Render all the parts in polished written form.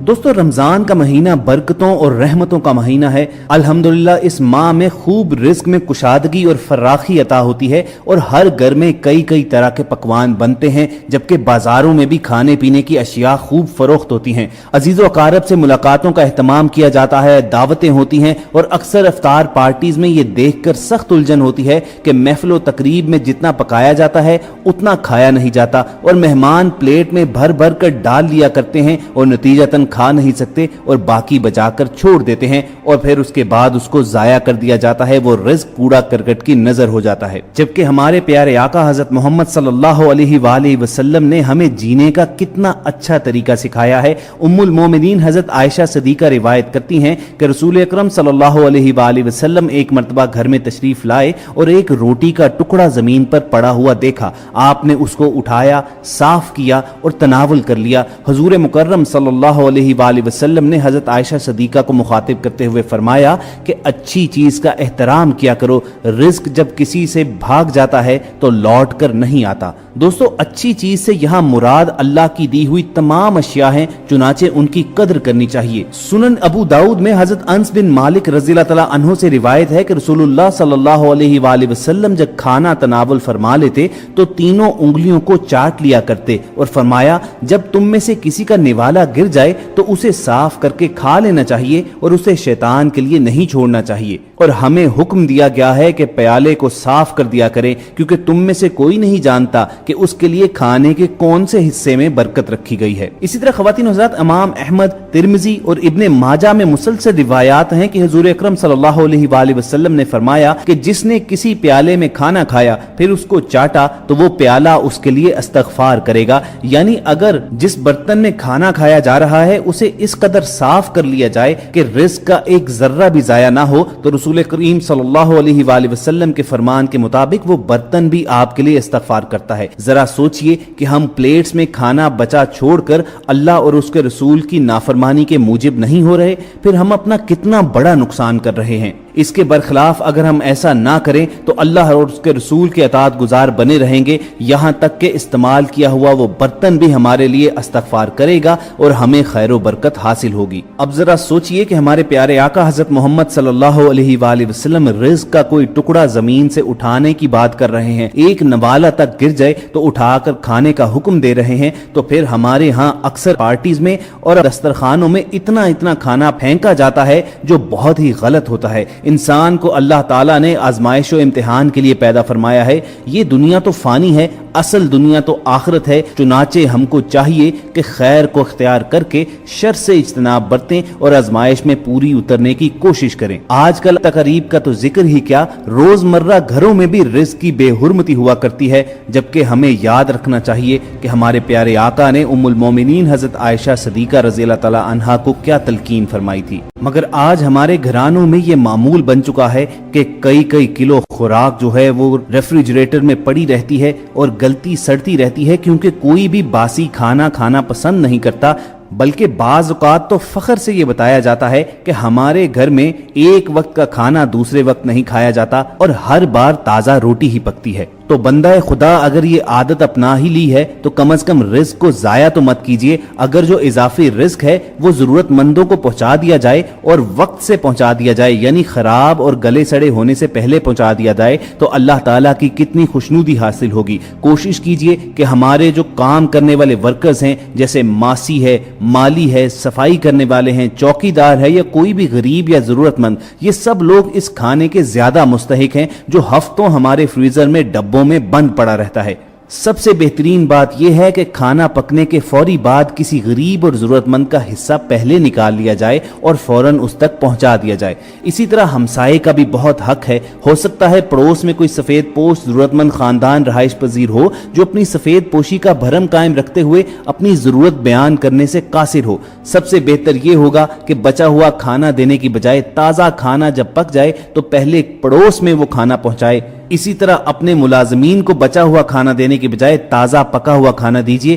دوستو رمضان کا مہینہ برکتوں اور رحمتوں کا مہینہ ہے۔ الحمدللہ اس ماہ میں خوب رزق میں کشادگی اور فراخی عطا ہوتی ہے اور ہر گھر میں کئی طرح کے پکوان بنتے ہیں، جبکہ بازاروں میں بھی کھانے پینے کی اشیاء خوب فروخت ہوتی ہیں۔ عزیز و اقارب سے ملاقاتوں کا اہتمام کیا جاتا ہے، دعوتیں ہوتی ہیں اور اکثر افطار پارٹیز میں یہ دیکھ کر سخت الجھن ہوتی ہے کہ محفل و تقریب میں جتنا پکایا جاتا ہے اتنا کھایا نہیں جاتا اور مہمان پلیٹ میں بھر کر ڈال لیا کرتے ہیں اور نتیجتاً کھا نہیں سکتے اور باقی بچا کر چھوڑ دیتے ہیں اور پھر اس کے بعد اس کو ضائع کر دیا جاتا ہے، وہ رزق کوڑا کرکٹ کی نظر ہو جاتا ہے۔ جبکہ ہمارے پیارے آقا حضرت محمد صلی اللہ علیہ وآلہ وسلم نے ہمیں جینے کا کتنا اچھا طریقہ سکھایا ہے۔ ام المومنین حضرت عائشہ صدیقہ روایت کرتی ہیں کہ رسول اکرم صلی اللہ علیہ وآلہ وسلم ایک مرتبہ گھر میں تشریف لائے اور ایک روٹی کا ٹکڑا زمین پر پڑا ہوا دیکھا۔ آپ نے اس کو اٹھایا، صاف کیا اور تناول کر لیا۔ حضور مکرم صلی اللہ علیہ وآلہ وسلم نے حضرت عائشہ صدیقہ کو مخاطب کرتے ہوئے فرمایا کہ اچھی چیز کا احترام کیا کرو، رزق جب کسی سے بھاگ جاتا ہے تو لوٹ کر نہیں آتا۔ دوستو اچھی چیز سے یہاں مراد اللہ کی دی ہوئی تمام اشیاء ہیں، چنانچہ ان کی قدر کرنی چاہیے۔ سنن ابو داؤد میں حضرت انس بن مالک رضی اللہ تعالیٰ عنہ سے روایت ہے کہ رسول اللہ صلی اللہ علیہ وآلہ وسلم جب کھانا تناول فرما لیتے تو تینوں انگلیوں کو چاٹ لیا کرتے اور فرمایا جب تم میں سے کسی کا نوالا گر جائے تو اسے صاف کر کے کھا لینا چاہیے اور اسے شیطان کے لیے نہیں چھوڑنا چاہیے، اور ہمیں حکم دیا گیا ہے کہ پیالے کو صاف کر دیا کریں، کیونکہ تم میں سے کوئی نہیں جانتا کہ اس کے لیے کھانے کے کون سے حصے میں برکت رکھی گئی ہے۔ اسی طرح خواتین و حضرات، امام احمد، ترمذی اور ابن ماجہ میں مسلسل روایات ہیں کہ حضور اکرم صلی اللہ علیہ وآلہ وسلم نے فرمایا کہ جس نے کسی پیالے میں کھانا کھایا پھر اس کو چاٹا تو وہ پیالہ اس کے لیے استغفار کرے گا، یعنی اگر جس برتن میں کھانا کھایا جا رہا ہے اسے اس قدر صاف کر لیا جائے کہ رزق کا ایک ذرہ بھی ضائع نہ ہو، تو رسول کریم صلی اللہ علیہ وآلہ وسلم کے فرمان کے مطابق وہ برتن بھی آپ کے لیے استغفار کرتا ہے۔ ذرا سوچئے کہ ہم پلیٹس میں کھانا بچا چھوڑ کر اللہ اور اس کے رسول کی نافرمانی کے موجب نہیں ہو رہے، پھر ہم اپنا کتنا بڑا نقصان کر رہے ہیں۔ اس کے برخلاف اگر ہم ایسا نہ کریں تو اللہ اور اس کے رسول کے اطاعت گزار بنے رہیں گے، یہاں تک کہ استعمال کیا ہوا وہ برتن بھی ہمارے لیے استغفار کرے گا اور ہمیں خیر و برکت حاصل ہوگی۔ اب ذرا سوچئے کہ ہمارے پیارے آقا حضرت محمد صلی اللہ علیہ وآلہ وسلم رزق کا کوئی ٹکڑا زمین سے اٹھانے کی بات کر رہے ہیں، ایک نوالا تک گر جائے تو اٹھا کر کھانے کا حکم دے رہے ہیں، تو پھر ہمارے ہاں اکثر پارٹیز میں اور دسترخوانوں میں اتنا کھانا پھینکا جاتا ہے جو بہت ہی غلط ہوتا ہے۔ انسان کو اللہ تعالیٰ نے آزمائش و امتحان کے لیے پیدا فرمایا ہے، یہ دنیا تو فانی ہے، اصل دنیا تو آخرت ہے، چنانچہ ہم کو چاہیے کہ خیر کو اختیار کر کے شر سے اجتناب برتیں اور آزمائش میں پوری اترنے کی کوشش کریں۔ آج کل تقریب کا تو ذکر ہی کیا، روزمرہ گھروں میں بھی رزق کی بے حرمتی ہوا کرتی ہے، جبکہ ہمیں یاد رکھنا چاہیے کہ ہمارے پیارے آقا نے ام المومنین حضرت عائشہ صدیقہ رضی اللہ تعالی عنہا کو کیا تلقین فرمائی تھی۔ مگر آج ہمارے گھرانوں میں یہ معمول بن چکا ہے کہ کئی کلو خوراک جو ہے وہ ریفریجریٹر میں پڑی رہتی ہے اور گلتی سڑتی رہتی ہے، کیونکہ کوئی بھی باسی کھانا پسند نہیں کرتا، بلکہ بعض اوقات تو فخر سے یہ بتایا جاتا ہے کہ ہمارے گھر میں ایک وقت کا کھانا دوسرے وقت نہیں کھایا جاتا اور ہر بار تازہ روٹی ہی پکتی ہے۔ تو بندہ خدا اگر یہ عادت اپنا ہی لی ہے تو کم از کم رزق کو ضائع تو مت کیجیے، اگر جو اضافی رزق ہے وہ ضرورت مندوں کو پہنچا دیا جائے اور وقت سے پہنچا دیا جائے، یعنی خراب اور گلے سڑے ہونے سے پہلے پہنچا دیا جائے، تو اللہ تعالیٰ کی کتنی خوشنودی حاصل ہوگی۔ کوشش کیجیے کہ ہمارے جو کام کرنے والے ورکرز ہیں، جیسے ماسی ہے، مالی ہے، صفائی کرنے والے ہیں، چوکی دار ہے یا کوئی بھی غریب یا ضرورت مند، یہ سب لوگ اس کھانے کے زیادہ مستحق ہیں جو ہفتوں ہمارے فریزر میں ڈبوں میں بند پڑا رہتا ہے۔ سب سے بہترین بات یہ ہے کہ کھانا پکنے کے فوری بعد کسی غریب اور ضرورت مند کا حصہ پہلے نکال لیا جائے اور فوراً اس تک پہنچا دیا جائے۔ اسی طرح ہمسائے کا بھی بہت حق ہے، ہو سکتا ہے پڑوس میں کوئی سفید پوش ضرورت مند خاندان رہائش پذیر ہو جو اپنی سفید پوشی کا بھرم قائم رکھتے ہوئے اپنی ضرورت بیان کرنے سے قاصر ہو۔ سب سے بہتر یہ ہوگا کہ بچا ہوا کھانا دینے کی بجائے تازہ کھانا جب پک جائے تو پہلے پڑوس میں وہ کھانا پہنچائے۔ اسی طرح اپنے ملازمین کو بچا ہوا کھانا دینے کی بجائے تازہ پکا ہوا کھانا دیجیے،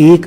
1